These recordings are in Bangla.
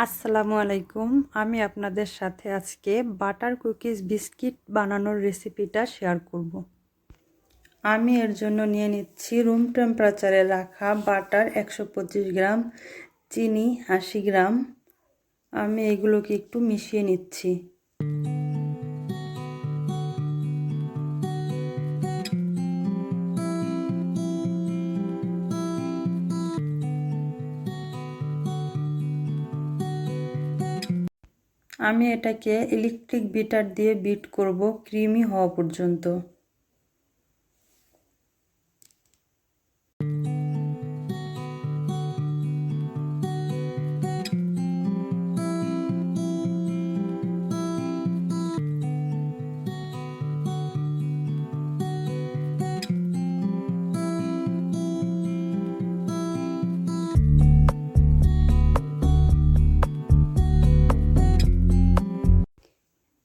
আসসালামু আলাইকুম। আমি আপনাদের সাথে আজকে বাটার কুকিজ বিস্কিট বানানোর রেসিপিটা শেয়ার করব। আমি এর জন্য নিয়ে নিচ্ছি রুম টেম্পারেচারে রাখা বাটার 125 গ্রাম, চিনি 80 গ্রাম। আমি এগুলোকে একটু মিশিয়ে নিচ্ছি। আমি এটাকে ইলেকট্রিক বিটার দিয়ে বিট করব ক্রিমি হওয়া পর্যন্ত।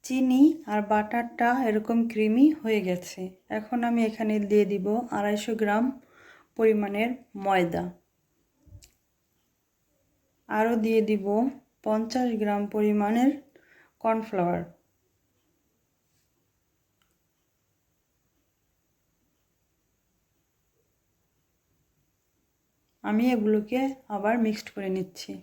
চিনি আর বাটারটা এরকম ক্রিমি হয়ে গেছে। এখন আমি এখানে দিয়ে দিব 250 গ্রাম পরিমাণের ময়দা, আরও দিয়ে দিব 50 গ্রাম পরিমাণের কর্নফ্লাওয়ার। আমি এগুলোকে আবার মিক্সড করে নিচ্ছি।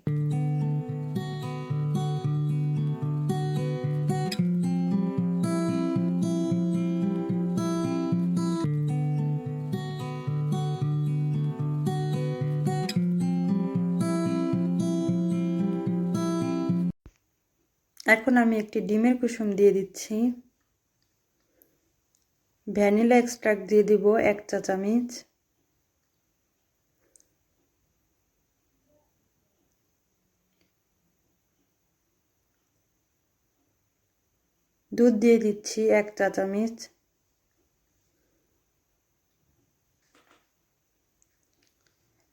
এখন আমি একটি ডিমের কুসুম দিয়ে দিচ্ছি। ভ্যানিলা এক্সট্রাক্ট দিয়ে দিব 1 চা চামচ। দুধ দিয়ে দিচ্ছি 1 চা চামচ।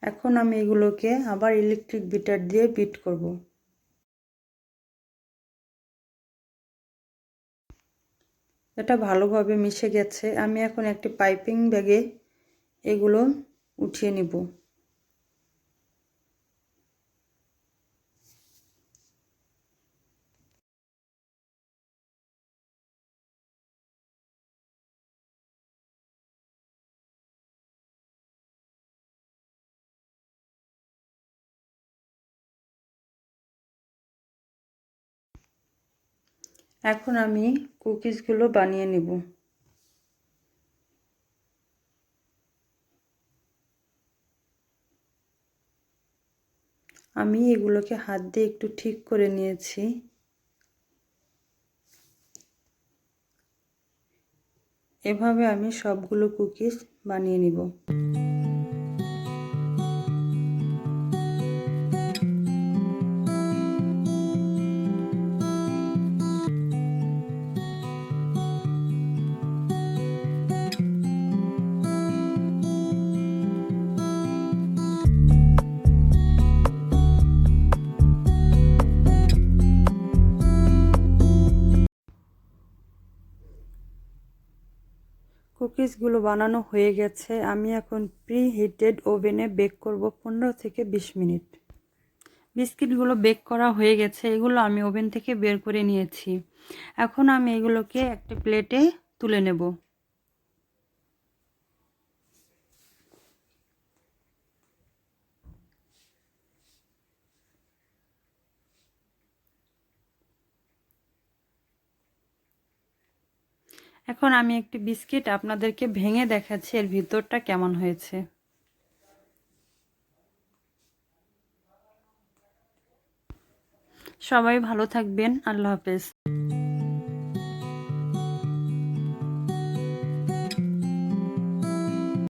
এখন আমি এগুলোকে আবার ইলেকট্রিক বিটার দিয়ে বিট করব। এটা ভালোভাবে মিশে গেছে। আমি এখন একটি পাইপিং ব্যাগে এগুলো উঠিয়ে নিব। এখন আমি কুকিজগুলো বানিয়ে নেব। আমি এগুলোকে হাত দিয়ে একটু ঠিক করে নিয়েছি। এভাবে আমি সবগুলো কুকিজ বানিয়ে নিব। কুকিজগুলো বানানো হয়ে গেছে। আমি এখন প্রি হিটেড ওভেনে বেক করব 15 থেকে 20 মিনিট। বিস্কিটগুলো বেক করা হয়ে গেছে। এগুলো আমি ওভেন থেকে বের করে নিয়েছি। এখন আমি এগুলোকে একটা প্লেটে তুলে নেব। এখন আমি একটি বিস্কিট আপনাদেরকে ভেঙে দেখাচ্ছি এর ভিতরটা কেমন হয়েছে। সবাই ভালো থাকবেন। আল্লাহ হাফেজ।